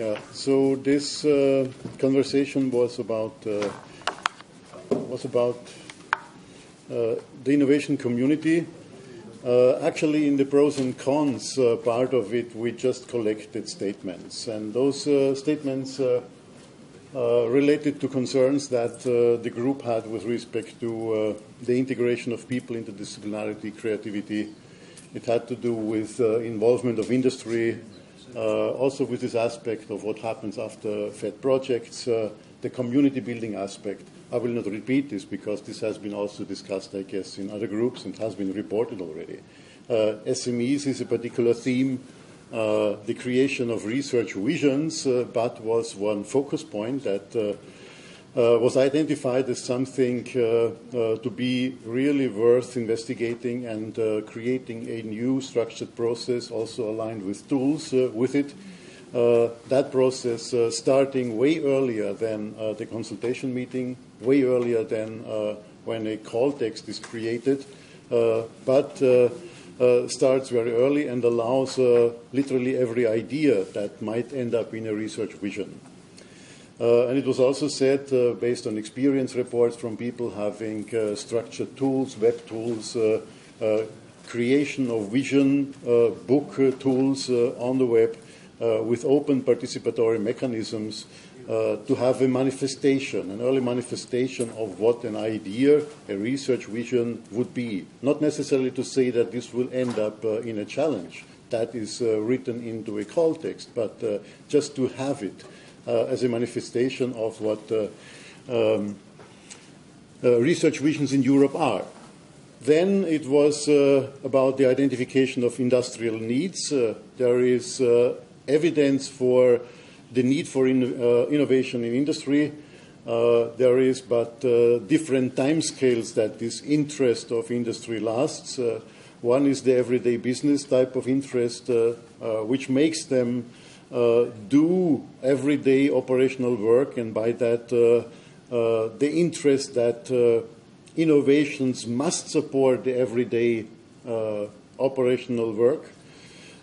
Yeah, so this conversation was about the innovation community. Actually, in the pros and cons part of it, we just collected statements, and those statements related to concerns that the group had with respect to the integration of people, interdisciplinarity, creativity. It had to do with involvement of industry, also with this aspect of what happens after FET projects, the community building aspect. I will not repeat this because this has been also discussed, I guess, in other groups and has been reported already. SMEs is a particular theme. The creation of research visions, but was one focus point that was identified as something to be really worth investigating and creating a new structured process, also aligned with tools with it. That process starting way earlier than the consultation meeting, way earlier than when a call text is created, but starts very early and allows literally every idea that might end up in a research vision. And it was also said, based on experience reports from people having structured tools, web tools, creation of vision, book tools on the web, with open participatory mechanisms, to have a manifestation, an early manifestation of what an idea, a research vision would be. Not necessarily to say that this will end up in a challenge that is written into a call text, but just to have it as a manifestation of what research visions in Europe are. Then it was about the identification of industrial needs. There is evidence for the need for innovation in industry. There is but different timescales that this interest of industry lasts. One is the everyday business type of interest, which makes them do everyday operational work, and by that the interest that innovations must support the everyday operational work.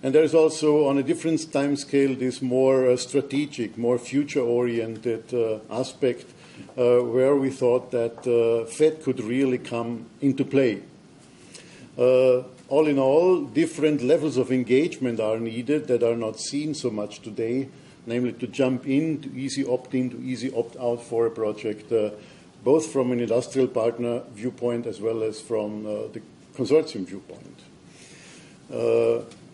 And there is also, on a different time scale, this more strategic, more future-oriented aspect where we thought that FET could really come into play. All in all, different levels of engagement are needed that are not seen so much today, namely to jump in, to easy opt-in, to easy opt-out for a project, both from an industrial partner viewpoint as well as from the consortium viewpoint.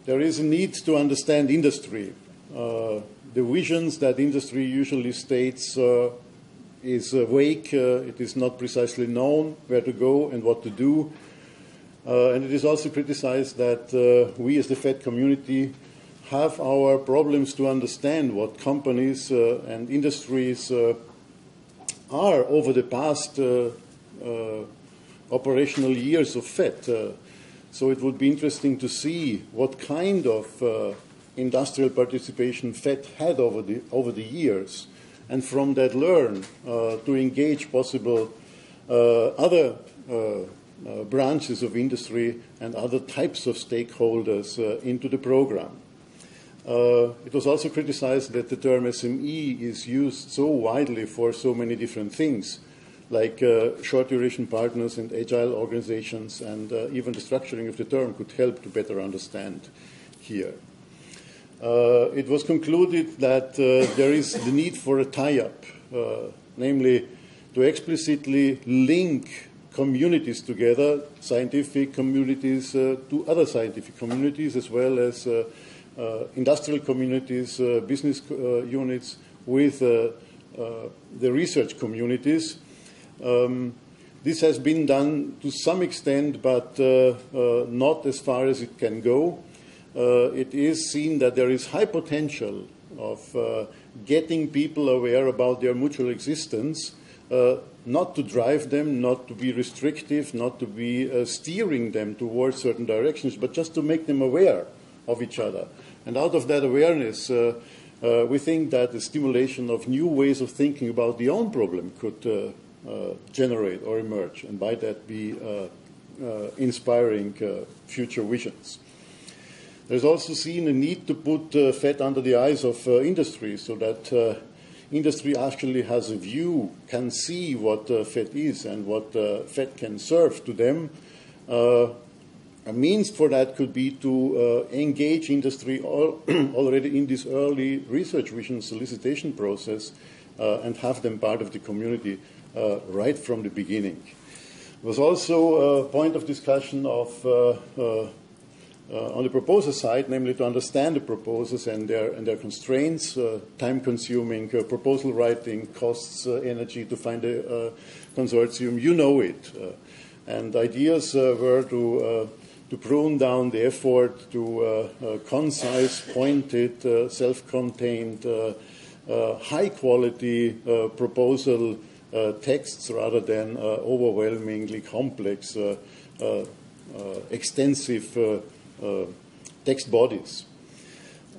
There is a need to understand industry. The visions that industry usually states is vague. It is not precisely known where to go and what to do. And it is also criticized that we as the FET community have our problems to understand what companies and industries are over the past operational years of FET. So it would be interesting to see what kind of industrial participation FET had over the years, and from that learn to engage possible other branches of industry and other types of stakeholders into the program. It was also criticized that the term SME is used so widely for so many different things, like short duration partners and agile organizations, and even the structuring of the term could help to better understand here. It was concluded that there is the need for a tie-up, namely to explicitly link communities together, scientific communities to other scientific communities, as well as industrial communities, business units with the research communities. This has been done to some extent, but not as far as it can go. It is seen that there is high potential of getting people aware about their mutual existence, not to drive them, not to be restrictive, not to be steering them towards certain directions, but just to make them aware of each other. And out of that awareness, we think that the stimulation of new ways of thinking about the own problem could generate or emerge, and by that be inspiring future visions. There's also seen a need to put FET under the eyes of industry so that industry actually has a view, can see what FET is and what FET can serve to them. A means for that could be to engage industry already in this early research vision solicitation process and have them part of the community right from the beginning. There was also a point of discussion of on the proposer side, namely to understand the proposals and their constraints, time-consuming proposal writing, costs, energy to find a consortium. You know it. And ideas were to prune down the effort to concise, pointed, self-contained, high-quality proposal texts rather than overwhelmingly complex, extensive text bodies.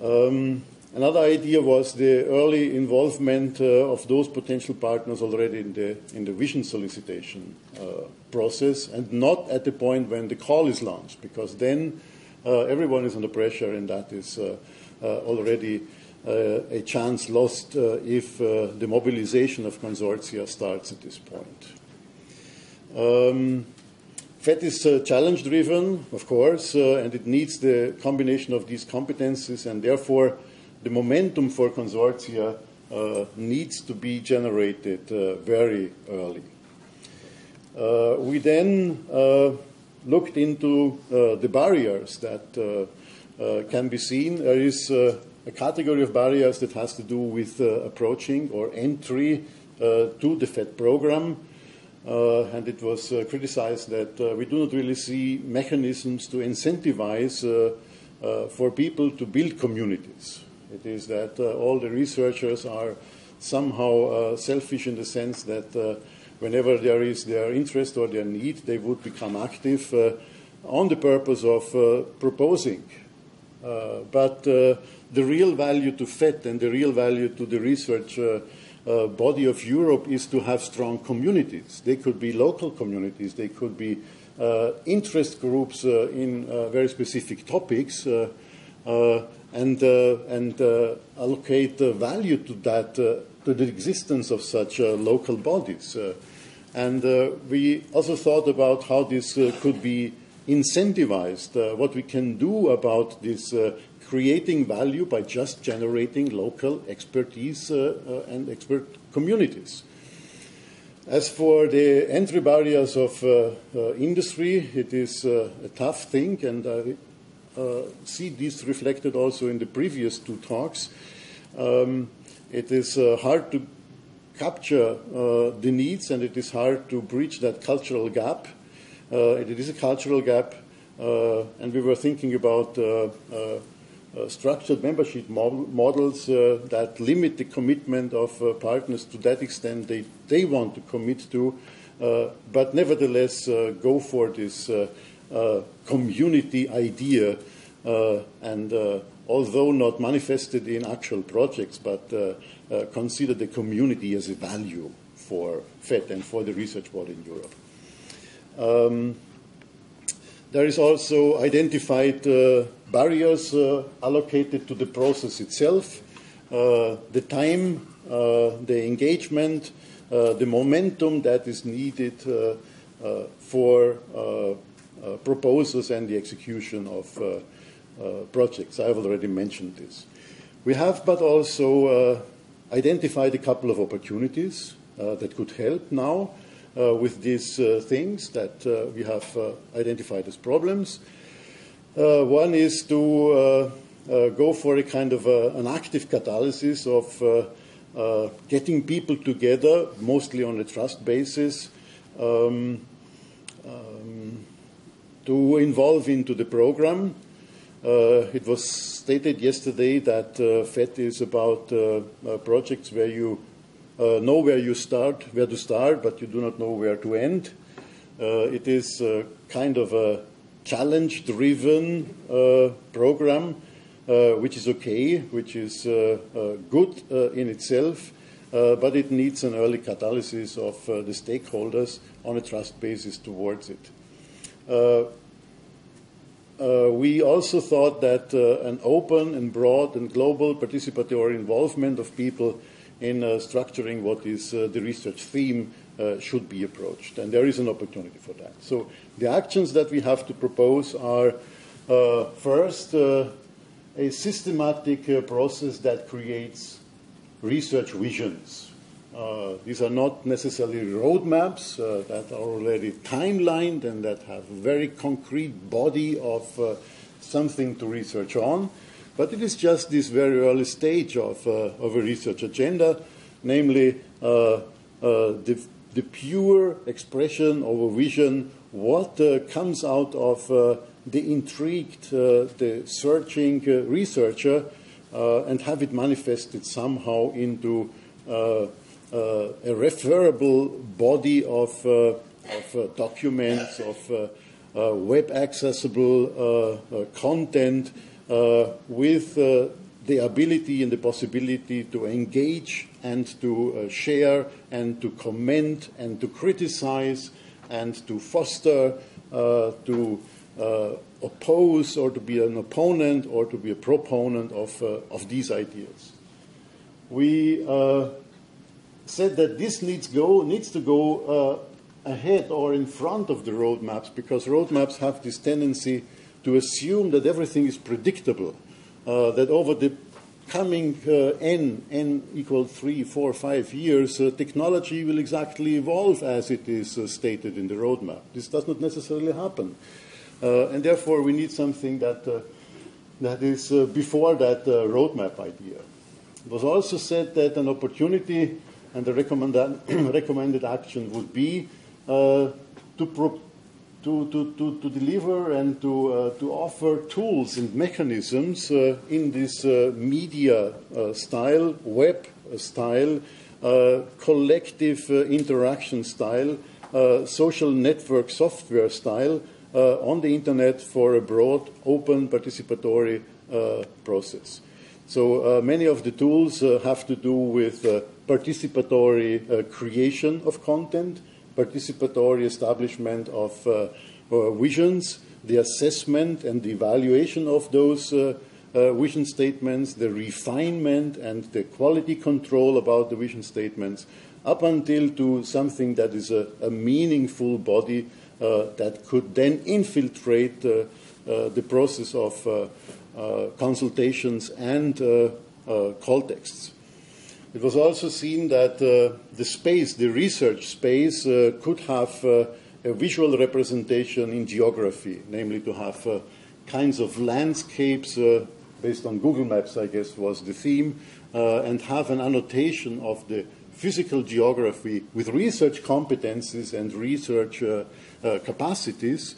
Another idea was the early involvement of those potential partners already in the vision solicitation process, and not at the point when the call is launched, because then everyone is under pressure, and that is already a chance lost if the mobilization of consortia starts at this point. FET is challenge-driven, of course, and it needs the combination of these competencies, and therefore the momentum for consortia needs to be generated very early. We then looked into the barriers that can be seen. There is a category of barriers that has to do with approaching or entry to the FET program. And it was criticized that we do not really see mechanisms to incentivize for people to build communities. It is that all the researchers are somehow selfish in the sense that whenever there is their interest or their need, they would become active on the purpose of proposing. But the real value to FET and the real value to the research body of Europe is to have strong communities. They could be local communities. They could be interest groups in very specific topics and allocate value to that, to the existence of such local bodies. And we also thought about how this could be incentivized, what we can do about this creating value by just generating local expertise and expert communities. As for the entry barriers of industry, it is a tough thing, and I see this reflected also in the previous two talks. It is hard to capture the needs, and it is hard to bridge that cultural gap. It is a cultural gap, and we were thinking about structured membership models that limit the commitment of partners to that extent they want to commit to, but nevertheless go for this community idea, and although not manifested in actual projects, but consider the community as a value for FET and for the research body in Europe. There is also identified barriers allocated to the process itself, the time, the engagement, the momentum that is needed for proposals and the execution of projects. I have already mentioned this. We have but also identified a couple of opportunities that could help now with these things that we have identified as problems. One is to go for a kind of an active catalysis of getting people together, mostly on a trust basis, to involve into the program. It was stated yesterday that FET is about projects where you know where to start, but you do not know where to end. It is kind of a challenge-driven program, which is okay, which is good in itself, but it needs an early catalysis of the stakeholders on a trust basis towards it. we also thought that an open and broad and global participatory involvement of people in structuring what is the research theme should be approached. And there is an opportunity for that. So the actions that we have to propose are, first, a systematic process that creates research visions. These are not necessarily roadmaps that are already timelined and that have a very concrete body of something to research on, but it is just this very early stage of a research agenda, namely the pure expression of a vision, what comes out of the intrigued, the searching researcher, and have it manifested somehow into a referable body of documents, of web accessible content with the ability and the possibility to engage and to share and to comment and to criticize and to foster, to oppose or to be an opponent or to be a proponent of these ideas. We said that this needs to go ahead or in front of the roadmaps, because roadmaps have this tendency to assume that everything is predictable, that over the coming n equal 3, 4, 5 years, technology will exactly evolve as it is stated in the roadmap. This does not necessarily happen. And therefore, we need something that is before that roadmap idea. It was also said that an opportunity and the recommended action would be to deliver and to offer tools and mechanisms in this media style, web style, collective interaction style, social network software style on the internet for a broad, open, participatory process. So many of the tools have to do with participatory creation of content, participatory establishment of visions, the assessment and the evaluation of those vision statements, the refinement and the quality control about the vision statements, up until to something that is a meaningful body that could then infiltrate the process of consultations and call texts. It was also seen that the space, the research space, could have a visual representation in geography, namely to have kinds of landscapes based on Google Maps, I guess, was the theme, and have an annotation of the physical geography with research competencies and research capacities,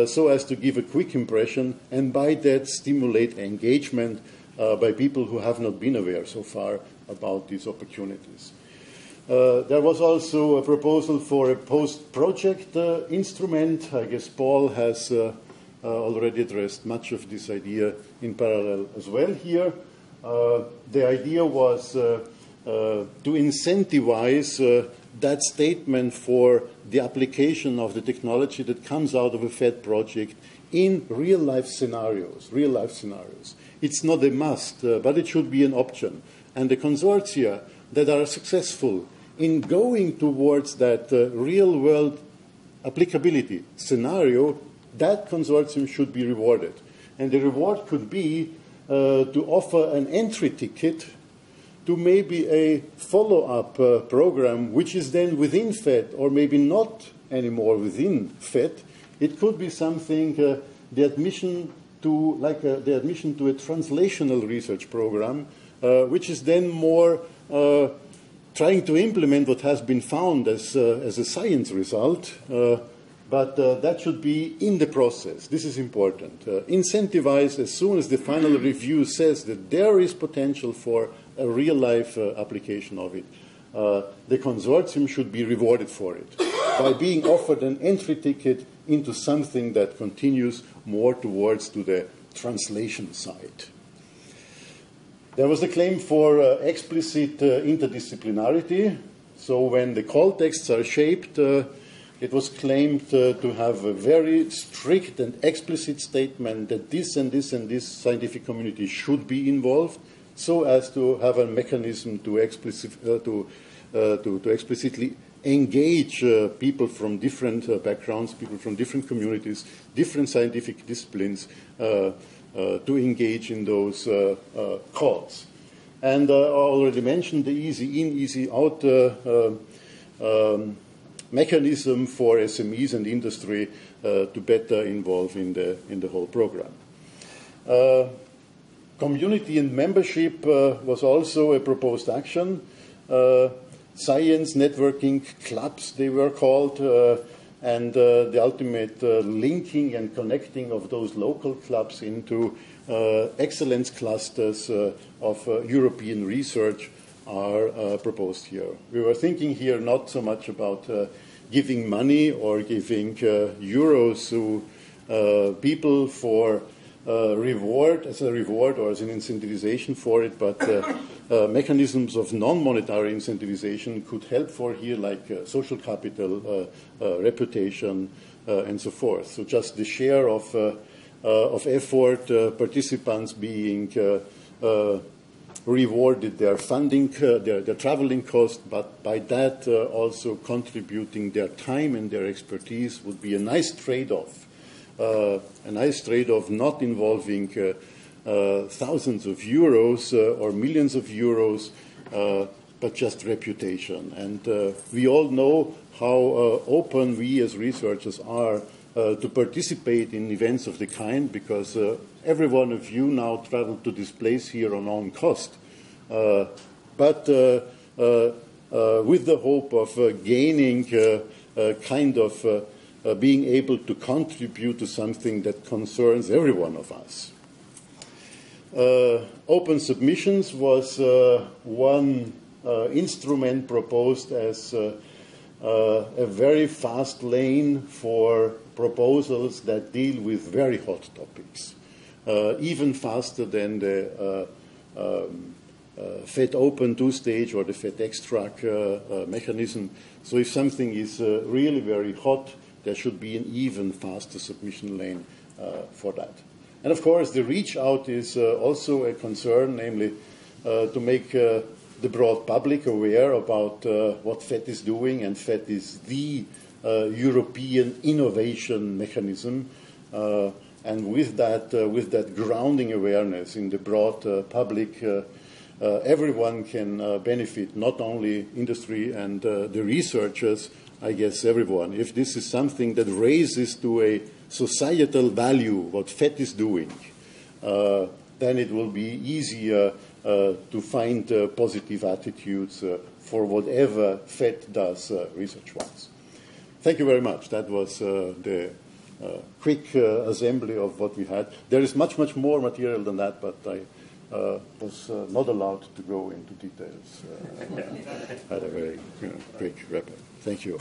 so as to give a quick impression and by that stimulate engagement by people who have not been aware so far about these opportunities. There was also a proposal for a post-project instrument. I guess Paul has already addressed much of this idea in parallel as well here. The idea was to incentivize that statement for the application of the technology that comes out of a FET project in real-life scenarios, It's not a must, but it should be an option. And the consortia that are successful in going towards that real-world applicability scenario, that consortium should be rewarded. And the reward could be to offer an entry ticket to maybe a follow-up program, which is then within FET, or maybe not anymore within FET. It could be something, the admission to a translational research program, which is then more trying to implement what has been found as a science result, but that should be in the process. This is important. Incentivize as soon as the final review says that there is potential for a real-life application of it. The consortium should be rewarded for it by being offered an entry ticket into something that continues more towards to the translation side. There was a claim for explicit interdisciplinarity. So when the call texts are shaped, it was claimed to have a very strict and explicit statement that this and this and this scientific community should be involved, so as to have a mechanism to explicitly engage people from different backgrounds, people from different communities, different scientific disciplines, to engage in those calls. And I already mentioned the easy in, easy out mechanism for SMEs and industry to better involve in the whole program. Community and membership was also a proposed action. Science networking clubs, they were called, and the ultimate linking and connecting of those local clubs into excellence clusters of European research are proposed here. We were thinking here not so much about giving money or giving euros to people for reward, as a reward or as an incentivization for it, but mechanisms of non-monetary incentivization could help for here, like social capital, reputation, and so forth. So just the share of effort, participants being rewarded their funding, their traveling cost, but by that also contributing their time and their expertise would be a nice trade-off. Not involving thousands of euros or millions of euros, but just reputation. And we all know how open we as researchers are to participate in events of the kind, because every one of you now traveled to this place here on own cost. But with the hope of gaining kind of being able to contribute to something that concerns every one of us. Open submissions was one instrument proposed as a very fast lane for proposals that deal with very hot topics, even faster than the FET open two-stage or the FET extract mechanism. So if something is really very hot, there should be an even faster submission lane for that. And of course, the reach out is also a concern, namely to make the broad public aware about what FET is doing, and FET is the European innovation mechanism. And with that grounding awareness in the broad public, everyone can benefit, not only industry and the researchers, I guess everyone. If this is something that raises to a societal value what FET is doing, then it will be easier to find positive attitudes for whatever FET does research-wise. Thank you very much. That was the quick assembly of what we had. There is much, much more material than that, but I was not allowed to go into details. I had a very quick wrap-up. Thank you.